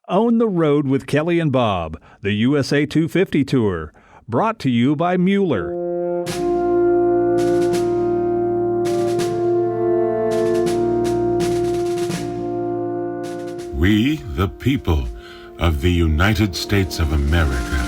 Own the Road with Kelly and Bob, the USA 250 Tour, brought to you by Mueller. We, the people of the United States of America.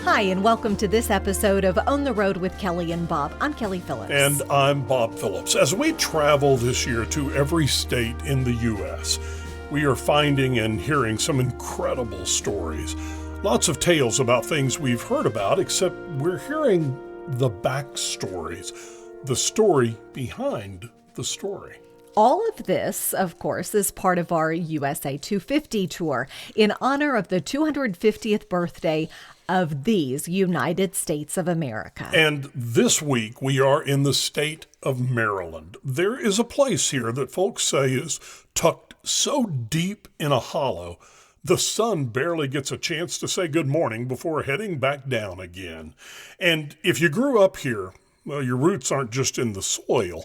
Hi, and welcome to this episode of On the Road with Kelly and Bob. I'm Kelly Phillips. And I'm Bob Phillips. As we travel this year to every state in the U.S., we are finding and hearing some incredible stories. Lots of tales about things we've heard about, except we're hearing the backstories, the story behind the story. All of this, of course, is part of our USA 250 tour in honor of the 250th birthday of these United States of America. And this week we are in the state of Maryland. There is a place here that folks say is tucked so deep in a hollow, the sun barely gets a chance to say good morning before heading back down again. And if you grew up here, well, your roots aren't just in the soil,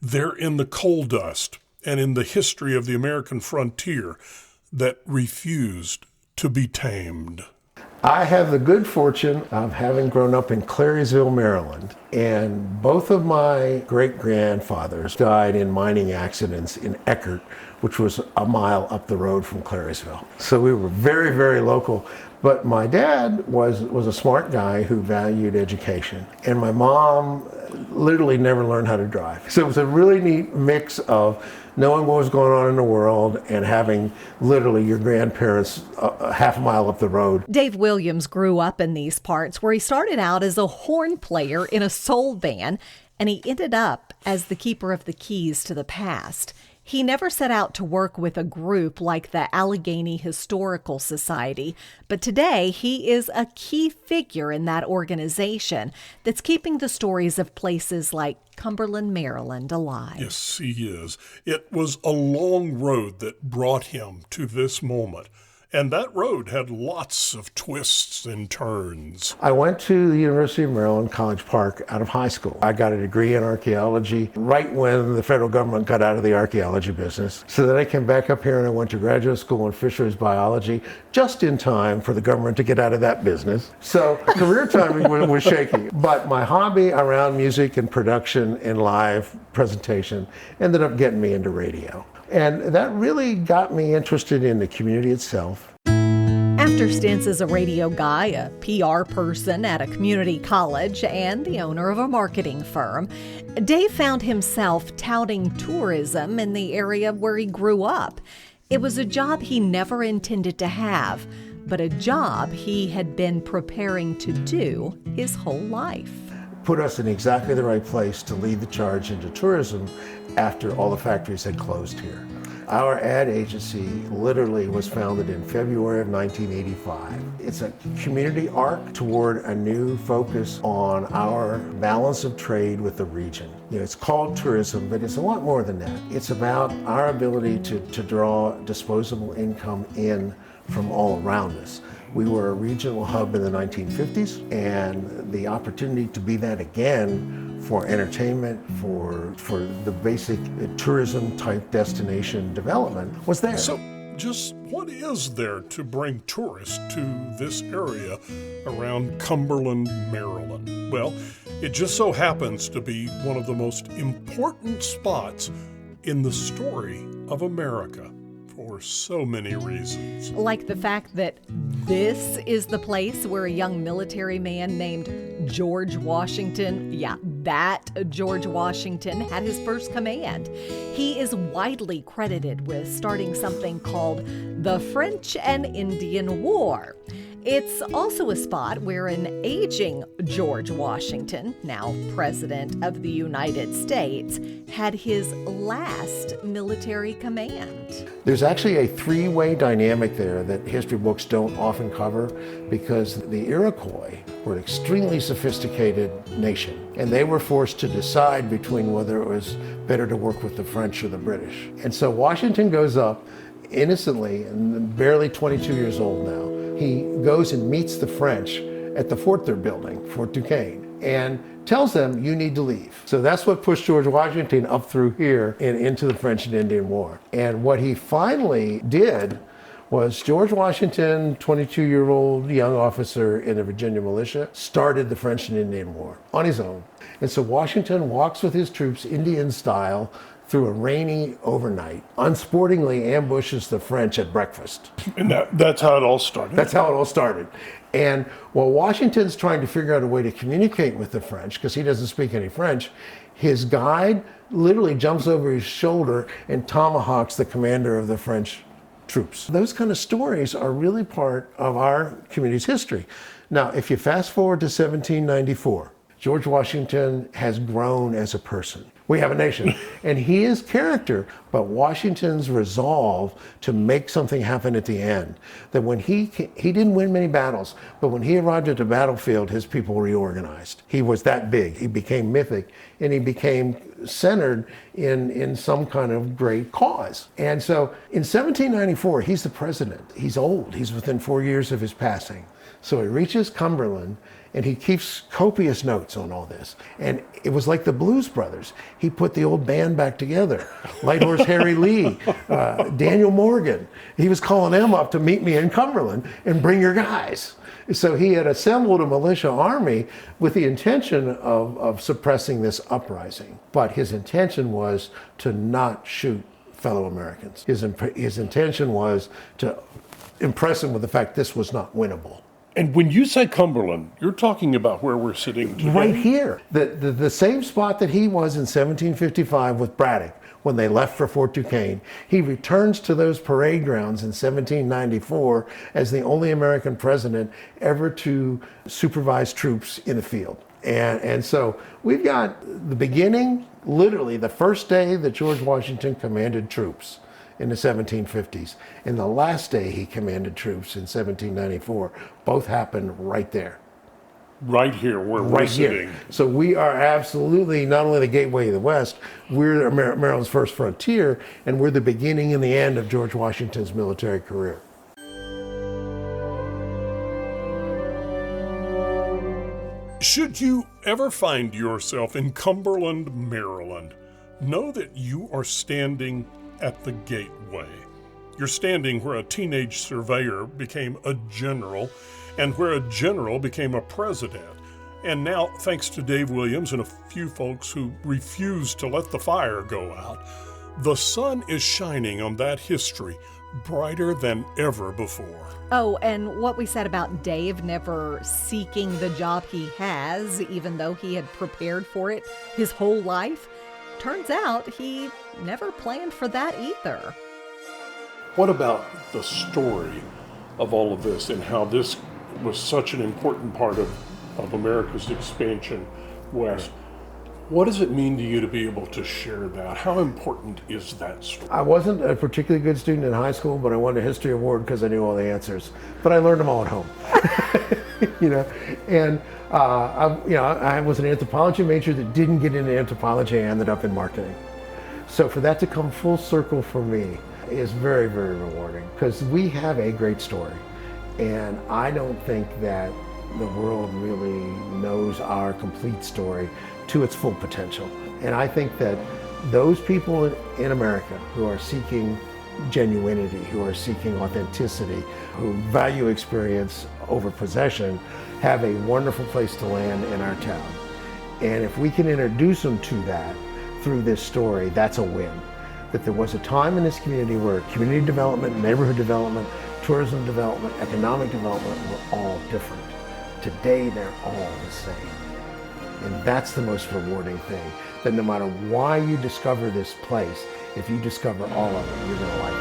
they're in the coal dust and in the history of the American frontier that refused to be tamed. I have the good fortune of having grown up in Claryville, Maryland, and both of my great-grandfathers died in mining accidents in Eckert, which was a mile up the road from Claryville. So we were very, very local. But my dad was a smart guy who valued education, and my mom literally never learned how to drive. So it was a really neat mix of knowing what was going on in the world and having literally your grandparents half a mile up the road. Dave Williams grew up in these parts where he started out as a horn player in a soul band, and he ended up as the keeper of the keys to the past. He never set out to work with a group like the Allegany Historical Society, but today he is a key figure in that organization that's keeping the stories of places like Cumberland, Maryland alive. Yes, he is. It was a long road that brought him to this moment. And that road had lots of twists and turns. I went to the University of Maryland, College Park, out of high school. I got a degree in archaeology right when the federal government got out of the archaeology business. So then I came back up here and I went to graduate school in fisheries biology just in time for the government to get out of that business. So career timing was shaky. But my hobby around music and production and live presentation ended up getting me into radio. And that really got me interested in the community itself. After stints as a radio guy, a PR person at a community college, and the owner of a marketing firm, Dave found himself touting tourism in the area where he grew up. It was a job he never intended to have, but a job he had been preparing to do his whole life. Put us in exactly the right place to lead the charge into tourism after all the factories had closed here. Our ad agency literally was founded in February of 1985. It's a community arc toward a new focus on our balance of trade with the region. You know, it's called tourism, but it's a lot more than that. It's about our ability to draw disposable income in from all around us. We were a regional hub in the 1950s, and the opportunity to be that again for entertainment, for the basic tourism type destination development was there. So just what is there to bring tourists to this area around Cumberland, Maryland? Well, it just so happens to be one of the most important spots in the story of America. For so many reasons. Like the fact that this is the place where a young military man named George Washington, that George Washington, had his first command. He is widely credited with starting something called the French and Indian War. It's also a spot where an aging George Washington, now President of the United States, had his last military command. There's actually a three-way dynamic there that history books don't often cover, because the Iroquois were an extremely sophisticated nation, and they were forced to decide between whether it was better to work with the French or the British. And so Washington goes up innocently, and barely 22 years old now. He goes and meets the French at the fort they're building, Fort Duquesne. and tells them, you need to leave. So that's what pushed George Washington up through here and into the French and Indian War. And what he finally did was George Washington, 22-year-old young officer in the Virginia militia, started the French and Indian War on his own. And so Washington walks with his troops Indian style through a rainy overnight, unsportingly ambushes the French at breakfast. And that's how it all started. That's how it all started. And while Washington's trying to figure out a way to communicate with the French, because he doesn't speak any French, his guide literally jumps over his shoulder and tomahawks the commander of the French troops. Those kind of stories are really part of our community's history. Now, if you fast forward to 1794, George Washington has grown as a person. We have a nation, and he is character, but Washington's resolve to make something happen at the end, that when he didn't win many battles, but when he arrived at the battlefield, his people reorganized. He was that big. He became mythic, and he became centered in some kind of great cause. And so in 1794, he's the president. He's old. He's within 4 years of his passing. So he reaches Cumberland, and he keeps copious notes on all this. And it was like the Blues Brothers. He put the old band back together. Light Horse Harry Lee, Daniel Morgan. He was calling them up to meet me in Cumberland and bring your guys. So he had assembled a militia army with the intention of suppressing this uprising. But his intention was to not shoot fellow Americans. His intention was to impress them with the fact this was not winnable. And when you say Cumberland, you're talking about where we're sitting today? Right here. The same spot that he was in 1755 with Braddock when they left for Fort Duquesne. He returns to those parade grounds in 1794 as the only American president ever to supervise troops in the field. And so we've got the beginning, literally the first day that George Washington commanded troops in the 1750s, and the last day he commanded troops in 1794. Both happened right there. Right here where we're sitting. So we are absolutely not only the gateway of the West, we're Maryland's first frontier, and we're the beginning and the end of George Washington's military career. Should you ever find yourself in Cumberland, Maryland, know that you are standing at the gateway. You're standing where a teenage surveyor became a general, and where a general became a president. And now, thanks to Dave Williams and a few folks who refused to let the fire go out, the sun is shining on that history brighter than ever before. Oh, and what we said about Dave never seeking the job he has, even though he had prepared for it his whole life, turns out he never planned for that either. What about the story of all of this and how this was such an important part of America's expansion west? What does it mean to you to be able to share that? How important is that story? I wasn't a particularly good student in high school, but I won a history award because I knew all the answers. But I learned them all at home. And I was an anthropology major that didn't get into anthropology. I ended up in marketing. So for that to come full circle for me is very, very rewarding, because we have a great story. And I don't think that the world really knows our complete story to its full potential. And I think that those people in America who are seeking genuinity, who are seeking authenticity, who value experience over possession, have a wonderful place to land in our town. And if we can introduce them to that through this story, that's a win. That there was a time in this community where community development, neighborhood development, tourism development, economic development were all different. Today, they're all the same. And that's the most rewarding thing, that no matter why you discover this place, if you discover all of it, you're going to like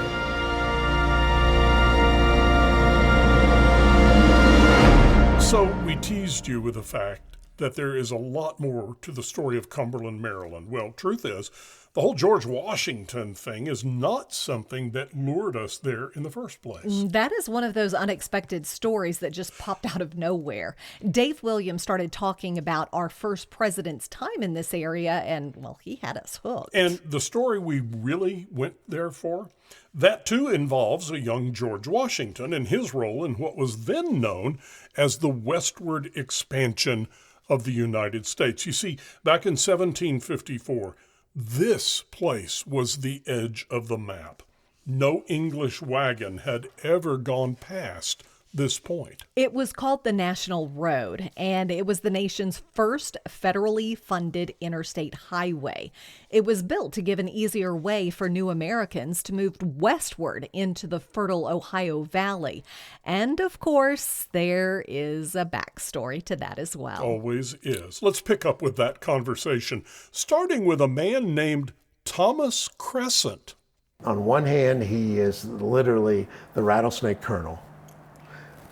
it. So we teased you with the fact that there is a lot more to the story of Cumberland, Maryland. Well, truth is, the whole George Washington thing is not something that lured us there in the first place. That is one of those unexpected stories that just popped out of nowhere. Dave Williams started talking about our first president's time in this area, and, well, he had us hooked. And the story we really went there for, that too involves a young George Washington and his role in what was then known as the westward expansion of the United States. You see, back in 1754, this place was the edge of the map. No English wagon had ever gone past this point. It was called the National Road, and it was the nation's first federally funded interstate highway. It was built to give an easier way for new Americans to move westward into the fertile Ohio Valley. And of course, there is a backstory to that as well. Always is. Let's pick up with that conversation, starting with a man named Thomas Crescent. On one hand, he is literally the rattlesnake colonel.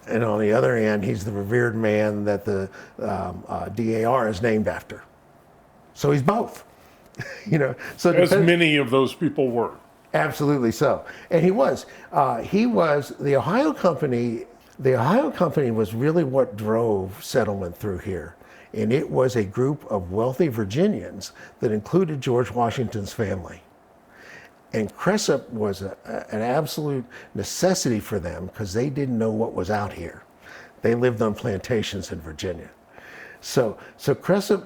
And on the other hand, he's the revered man that the DAR is named after. So he's both. So as many of those people were. Absolutely so. And he was the Ohio Company. The Ohio Company was really what drove settlement through here. And it was a group of wealthy Virginians that included George Washington's family. And Crescent was an absolute necessity for them because they didn't know what was out here. They lived on plantations in Virginia. So Crescent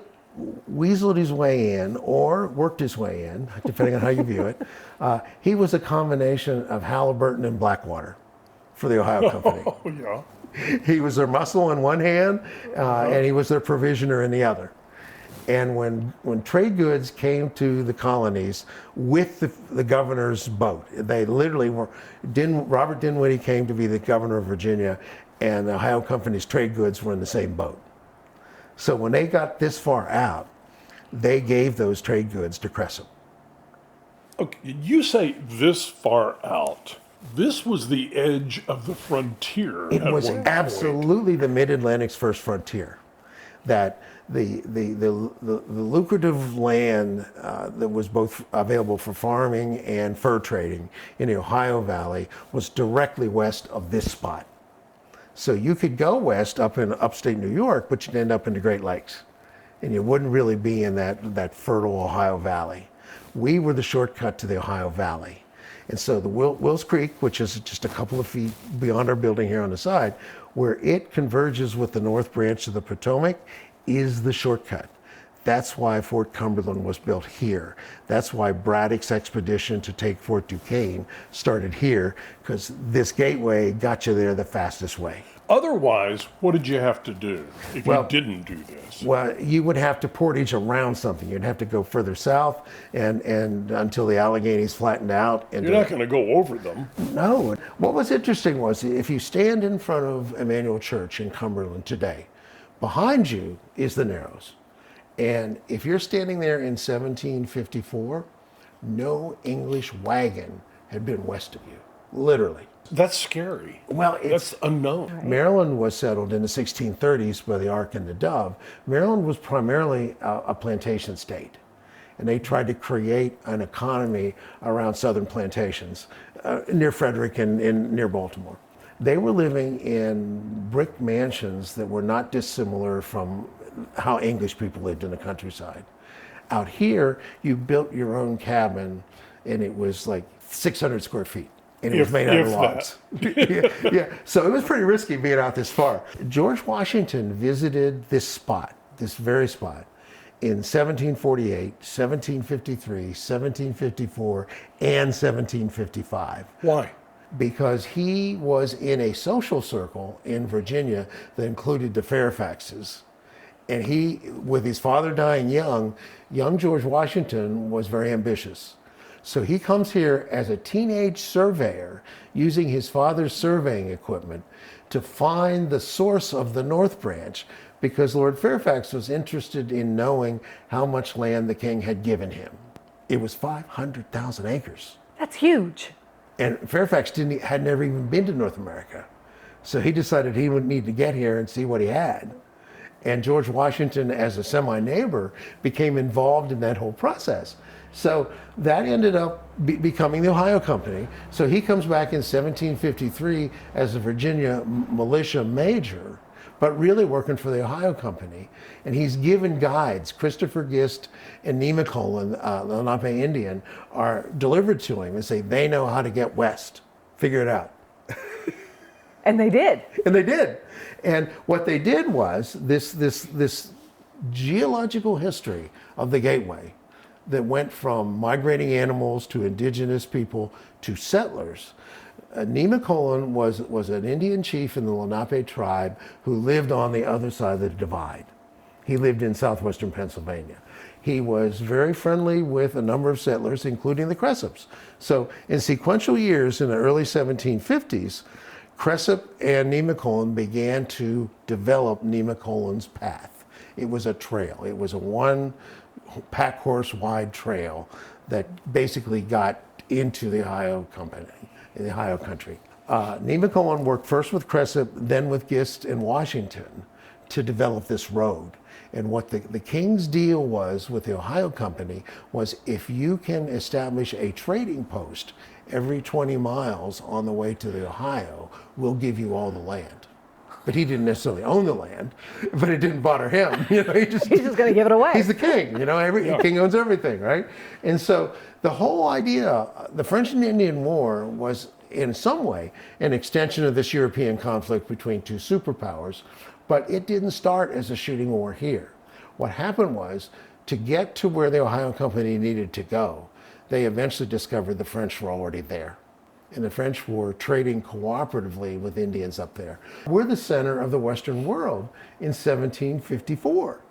weaseled his way in or worked his way in, depending on how you view it. He was a combination of Halliburton and Blackwater for the Ohio Company. Oh, yeah. He was their muscle in one hand, and he was their provisioner in the other. And when trade goods came to the colonies with the governor's boat, they literally were, Robert Dinwiddie came to be the governor of Virginia, and the Ohio Company's trade goods were in the same boat. So when they got this far out, they gave those trade goods to Crescent. Okay, you say this far out. This was the edge of the frontier. It was one point. absolutely the Mid-Atlantic's first frontier. That the lucrative land that was both available for farming and fur trading in the Ohio Valley was directly west of this spot. So you could go west up in upstate New York, but you'd end up in the Great Lakes. And you wouldn't really be in that fertile Ohio Valley. We were the shortcut to the Ohio Valley. And so the Wills Creek, which is just a couple of feet beyond our building here on the side, where it converges with the North Branch of the Potomac, is the shortcut. That's why Fort Cumberland was built here. That's why Braddock's expedition to take Fort Duquesne started here, because this gateway got you there the fastest way. Otherwise, what did you have to do if you didn't do this? Well, you would have to portage around something. You'd have to go further south and until the Alleghanies flattened out. You're not going to go over them. No. What was interesting was if you stand in front of Emmanuel Church in Cumberland today, behind you is the Narrows. And if you're standing there in 1754, no English wagon had been west of you, literally. That's scary. Well, that's unknown. Maryland was settled in the 1630s by the Ark and the Dove. Maryland was primarily a plantation state. And they tried to create an economy around southern plantations near Frederick and near Baltimore. They were living in brick mansions that were not dissimilar from how English people lived in the countryside. Out here, you built your own cabin, and it was like 600 square feet. And it was made out of logs. Yeah. So it was pretty risky being out this far. George Washington visited this spot, this very spot, in 1748, 1753, 1754, and 1755. Why? Because he was in a social circle in Virginia that included the Fairfaxes. And he, with his father dying young George Washington was very ambitious. So he comes here as a teenage surveyor using his father's surveying equipment to find the source of the North Branch, because Lord Fairfax was interested in knowing how much land the king had given him. It was 500,000 acres. That's huge. And Fairfax had never even been to North America. So he decided he would need to get here and see what he had. And George Washington, as a semi-neighbor, became involved in that whole process. So that ended up becoming the Ohio Company. So he comes back in 1753 as a Virginia militia major, but really working for the Ohio Company. And he's given guides. Christopher Gist and Nemacolin, the Lenape Indian, are delivered to him and say, they know how to get west. Figure it out. And they did. And they did. And what they did was this geological history of the Gateway that went from migrating animals to indigenous people to settlers. Nemacolin was an Indian chief in the Lenape tribe who lived on the other side of the divide. He lived in southwestern Pennsylvania. He was very friendly with a number of settlers, including the Cressups. So in sequential years in the early 1750s, Cressup and Nemacolin began to develop Nemacolin's path. It was a trail. It was a one pack horse wide trail that basically got into the Ohio country. Nemacolin worked first with Cressup, then with Gist and Washington to develop this road. And what the King's deal was with the Ohio Company was, if you can establish a trading post every 20 miles on the way to the Ohio, we'll give you all the land. But he didn't necessarily own the land, but it didn't bother him. He's just going to give it away. He's the king, the king owns everything, right? And so the whole idea, the French and Indian War was in some way an extension of this European conflict between two superpowers, but it didn't start as a shooting war here. What happened was, to get to where the Ohio Company needed to go, they eventually discovered the French were already there. And the French were trading cooperatively with Indians up there. We're the center of the Western world in 1754.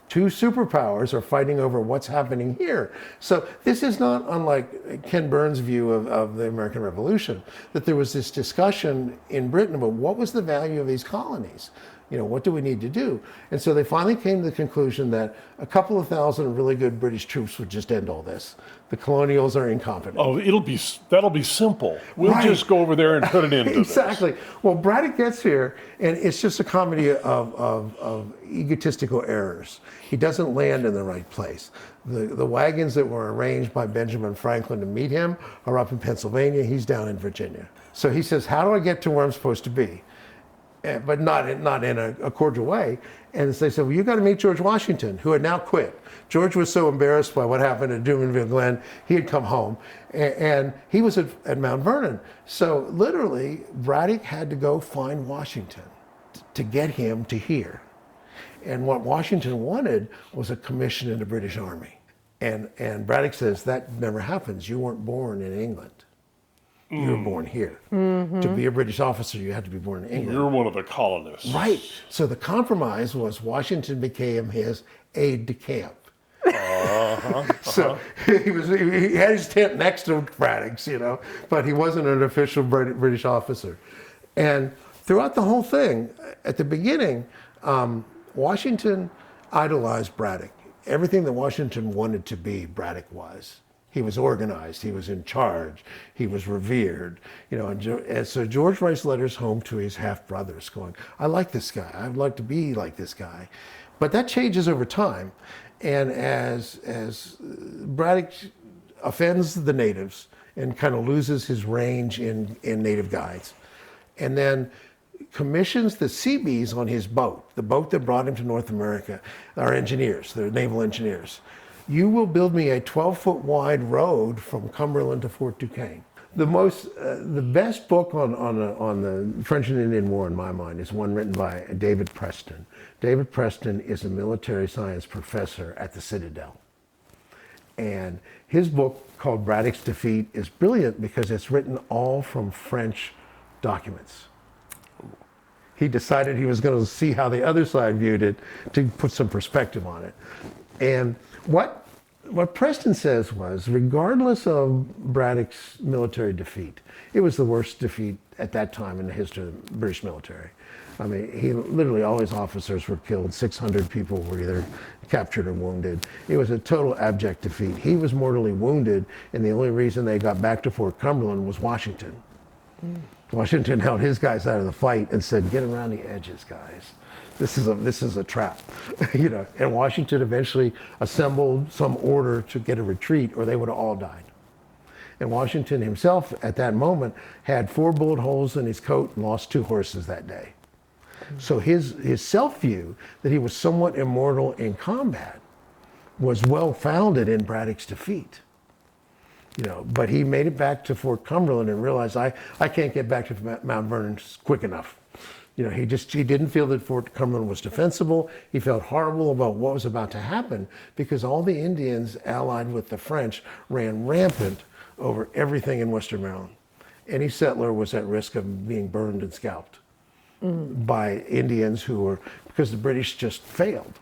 Two superpowers are fighting over what's happening here. So this is not unlike Ken Burns' view of the American Revolution, that there was this discussion in Britain about what was the value of these colonies. What do we need to do? And so they finally came to the conclusion that a couple of thousand really good British troops would just end all this. The colonials are incompetent. Oh, that'll be simple. We'll just go over there and put it into Exactly. Well, Braddock gets here, and it's just a comedy of egotistical errors. He doesn't land in the right place. The wagons that were arranged by Benjamin Franklin to meet him are up in Pennsylvania. He's down in Virginia. So he says, how do I get to where I'm supposed to be? But not in a cordial way. And they said, well, you got to meet George Washington, who had now quit. George was so embarrassed by what happened at Drummondville Glen, he had come home, and he was at Mount Vernon. So literally, Braddock had to go find Washington to get him to here. And what Washington wanted was a commission in the British Army. And Braddock says, that never happens. You weren't born in England. You were born here. Mm-hmm. To be a British officer, you had to be born in England. You're one of the colonists. Right. So the compromise was Washington became his aide de camp. So he had his tent next to Braddock's, but he wasn't an official British officer. And throughout the whole thing, at the beginning, Washington idolized Braddock. Everything that Washington wanted to be, Braddock was. He was organized, he was in charge, he was revered, and so George writes letters home to his half-brothers going, I like this guy, I'd like to be like this guy. But that changes over time, and as Braddock offends the natives and kind of loses his range in native guides, and then commissions the Seabees on his boat, the boat that brought him to North America, are engineers, they're naval engineers. You will build me a 12-foot wide road from Cumberland to Fort Duquesne. The best book on the French and Indian War in my mind is one written by David Preston. David Preston is a military science professor at the Citadel. And his book called Braddock's Defeat is brilliant because it's written all from French documents. He decided he was going to see how the other side viewed it to put some perspective on it. And what Preston says was, regardless of Braddock's military defeat, it was the worst defeat at that time in the history of the British military. I mean, literally all his officers were killed. 600 people were either captured or wounded. It was a total abject defeat. He was mortally wounded, and the only reason they got back to Fort Cumberland was Washington. Washington held his guys out of the fight and said, get around the edges, guys. This is a trap, And Washington eventually assembled some order to get a retreat, or they would have all died. And Washington himself, at that moment, had 4 bullet holes in his coat and lost 2 horses that day. So his self-view that he was somewhat immortal in combat was well-founded in Braddock's defeat. But he made it back to Fort Cumberland and realized, I can't get back to Mount Vernon quick enough. He didn't feel that Fort Cumberland was defensible. He felt horrible about what was about to happen because all the Indians allied with the French ran rampant over everything in Western Maryland. Any settler was at risk of being burned and scalped by Indians because the British just failed.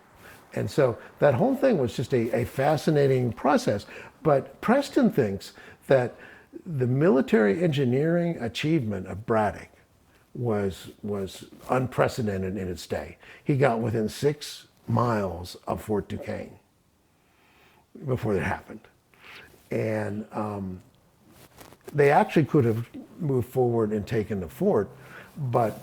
And so that whole thing was just a fascinating process. But Preston thinks that the military engineering achievement of Braddock was unprecedented in its day. He got within 6 miles of Fort Duquesne before it happened. And they actually could have moved forward and taken the fort, but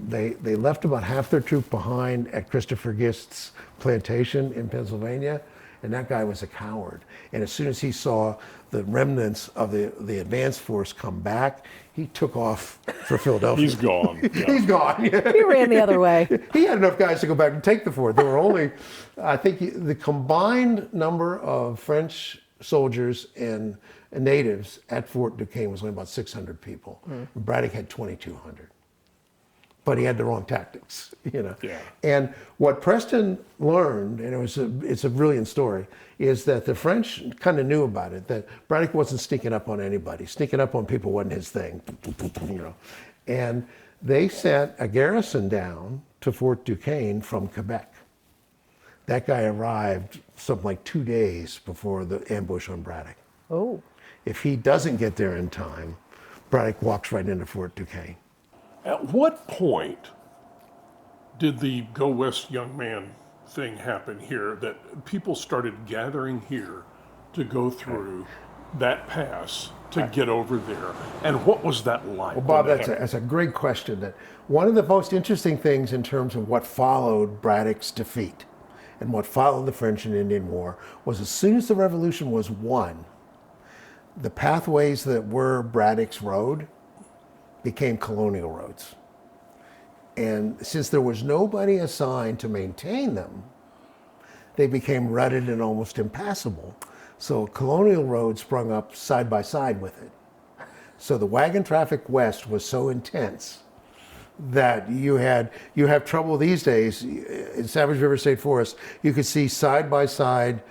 they left about half their troop behind at Christopher Gist's plantation in Pennsylvania, and that guy was a coward. And as soon as he saw the remnants of the advance force come back, he took off for Philadelphia. He's gone. Yeah. He's gone. He ran the other way. He had enough guys to go back and take the fort. There were only, I think, the combined number of French soldiers and natives at Fort Duquesne was only about 600 people. Braddock had 2,200. But he had the wrong tactics, Yeah. And what Preston learned, and it's a brilliant story, is that the French kind of knew about it, that Braddock wasn't sneaking up on anybody. Sneaking up on people wasn't his thing, And they sent a garrison down to Fort Duquesne from Quebec. That guy arrived something like 2 days before the ambush on Braddock. Oh. If he doesn't get there in time, Braddock walks right into Fort Duquesne. At what point did the Go West Young Man thing happen here, that people started gathering here to go through that pass to get over there? And what was that like? Well, Bob, that's a great question. That one of the most interesting things in terms of what followed Braddock's defeat and what followed the French and Indian War was as soon as the revolution was won, the pathways that were Braddock's road became colonial roads. And since there was nobody assigned to maintain them, they became rutted and almost impassable. So colonial roads sprung up side by side with it. So the wagon traffic west was so intense that you have trouble these days in Savage River State Forest. You could see side by side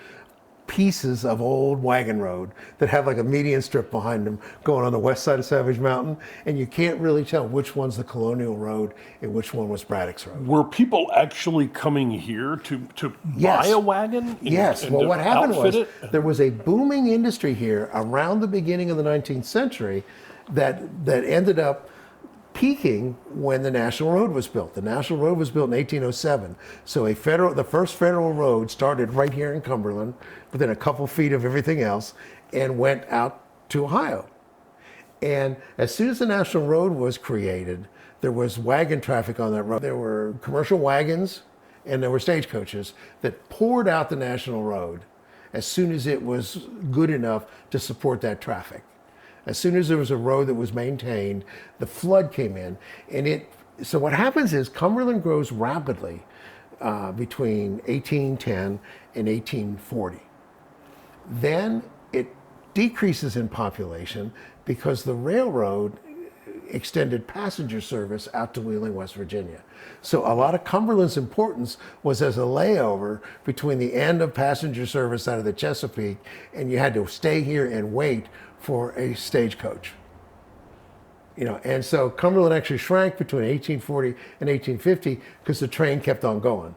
pieces of old wagon road that have like a median strip behind them going on the west side of Savage Mountain, and you can't really tell which one's the colonial road and which one was Braddock's road. Were people actually coming here to Yes. buy a wagon? Yes. And Well, to what happened was outfit it? there was a booming industry here around the beginning of the 19th century that ended up peaking when the National Road was built. The National Road was built in 1807. So the first federal road started right here in Cumberland, within a couple feet of everything else, and went out to Ohio. And as soon as the National Road was created, there was wagon traffic on that road. There were commercial wagons and there were stagecoaches that poured out the National Road as soon as it was good enough to support that traffic. As soon as there was a road that was maintained, the flood came in. So what happens is Cumberland grows rapidly between 1810 and 1840. Then it decreases in population because the railroad extended passenger service out to Wheeling, West Virginia. So a lot of Cumberland's importance was as a layover between the end of passenger service out of the Chesapeake, and you had to stay here and wait for a stagecoach. And so Cumberland actually shrank between 1840 and 1850 because the train kept on going.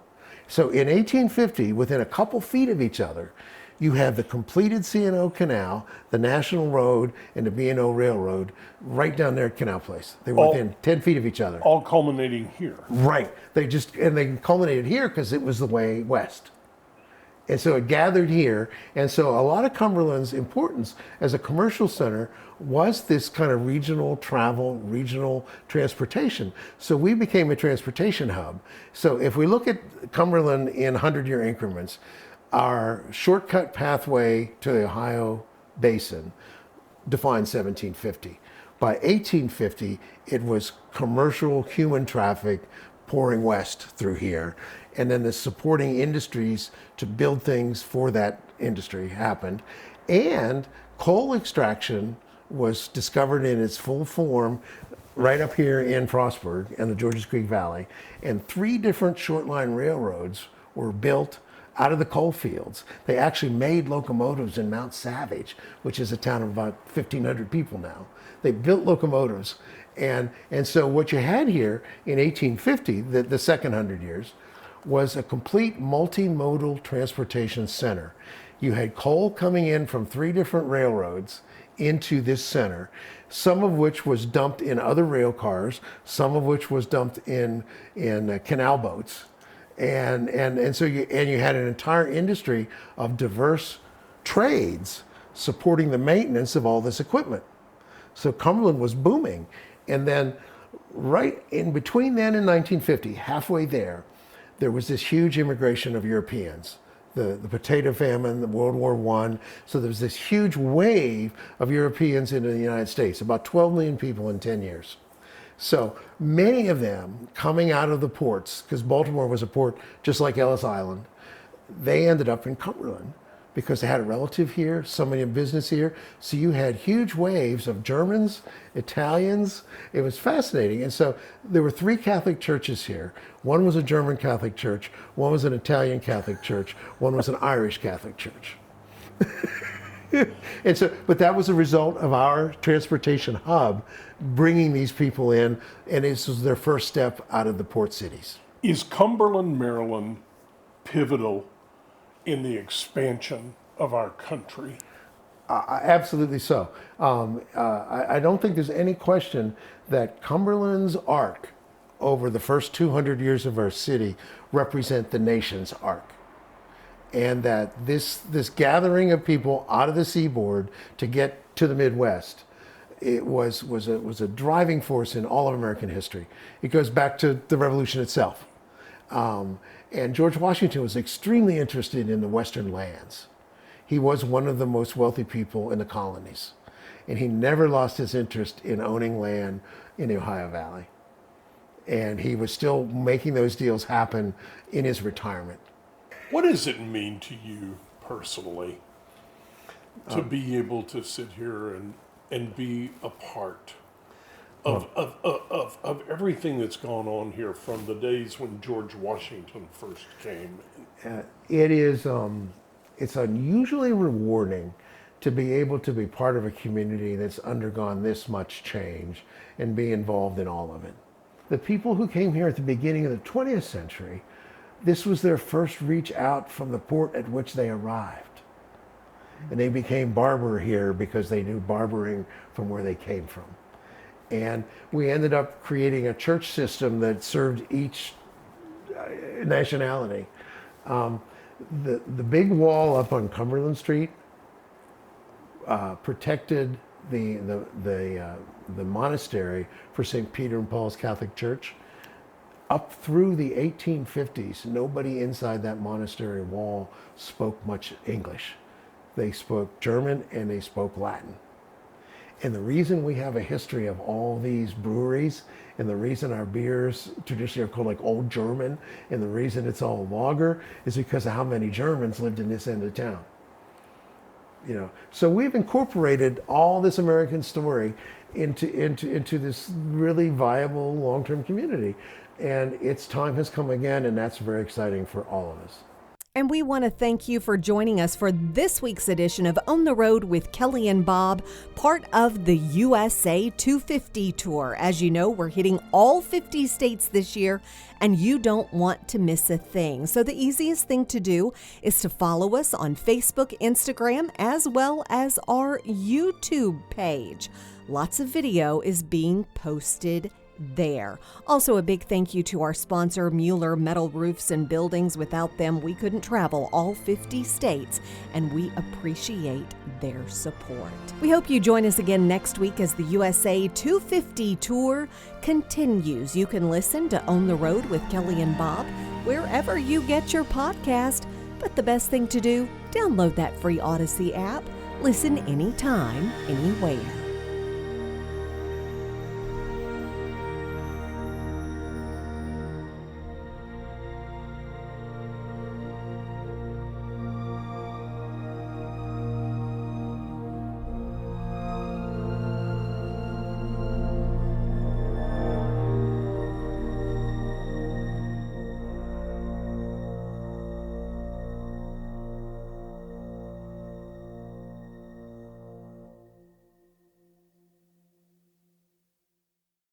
So in 1850, within a couple feet of each other, you have the completed C&O Canal, the National Road, and the B&O Railroad right down there at Canal Place. They were within 10 feet of each other. All culminating here. Right. They culminated here because it was the way west. And so it gathered here. And so a lot of Cumberland's importance as a commercial center was this kind of regional travel, regional transportation. So we became a transportation hub. So if we look at Cumberland in 100-year increments, our shortcut pathway to the Ohio Basin defined 1750. By 1850, it was commercial human traffic pouring west through here. And then the supporting industries to build things for that industry happened. And coal extraction was discovered in its full form right up here in Frostburg and the Georges Creek Valley, and 3 different short line railroads were built out of the coal fields. They actually made locomotives in Mount Savage, which is a town of about 1,500 people now. They built locomotives. And so what you had here in 1850, the second 100 years, was a complete multimodal transportation center. You had coal coming in from 3 different railroads into this center, some of which was dumped in other rail cars, some of which was dumped in canal boats. And so you had an entire industry of diverse trades supporting the maintenance of all this equipment. So Cumberland was booming. And then right in between then and 1950, halfway there was this huge immigration of Europeans. The potato famine, the World War I. So there was this huge wave of Europeans into the United States, about 12 million people in 10 years. So many of them coming out of the ports, because Baltimore was a port just like Ellis Island, they ended up in Cumberland because they had a relative here, somebody in business here. So you had huge waves of Germans, Italians. It was fascinating. And so there were 3 Catholic churches here. One was a German Catholic church, one was an Italian Catholic church, one was an Irish Catholic church. And so, but that was a result of our transportation hub bringing these people in, and this was their first step out of the port cities. Is Cumberland, Maryland pivotal in the expansion of our country? Absolutely so. I don't think there's any question that Cumberland's arc over the first 200 years of our city represent the nation's arc. And that this gathering of people out of the seaboard to get to the Midwest, it was a driving force in all of American history. It goes back to the Revolution itself. And George Washington was extremely interested in the Western lands. He was one of the most wealthy people in the colonies. And he never lost his interest in owning land in the Ohio Valley. And he was still making those deals happen in his retirement. What does it mean to you personally to be able to sit here and be a part of everything that's gone on here from the days when George Washington first came? It's unusually rewarding to be able to be part of a community that's undergone this much change and be involved in all of it. The people who came here at the beginning of the 20th century, this was their first reach out from the port at which they arrived. And they became barber here because they knew barbering from where they came from. And we ended up creating a church system that served each nationality. The big wall up on Cumberland Street protected the monastery for St. Peter and Paul's Catholic Church. Up through the 1850s, nobody inside that monastery wall spoke much English. They spoke German and they spoke Latin. And the reason we have a history of all these breweries, and the reason our beers traditionally are called like Old German, and the reason it's all lager, is because of how many Germans lived in this end of town. So we've incorporated all this American story into this really viable long-term community. And its time has come again, and that's very exciting for all of us. And we want to thank you for joining us for this week's edition of On the Road with Kelly and Bob, part of the USA 250 tour. As you know, we're hitting all 50 states this year, and you don't want to miss a thing. So the easiest thing to do is to follow us on Facebook, Instagram, as well as our YouTube page. Lots of video is being posted there. Also, a big thank you to our sponsor, Mueller Metal Roofs and Buildings. Without them, we couldn't travel all 50 states, and we appreciate their support. We hope you join us again next week as the USA 250 tour continues. You can listen to On the Road with Kelly and Bob wherever you get your podcast. But the best thing to do, download that free Odyssey app. Listen anytime, anywhere.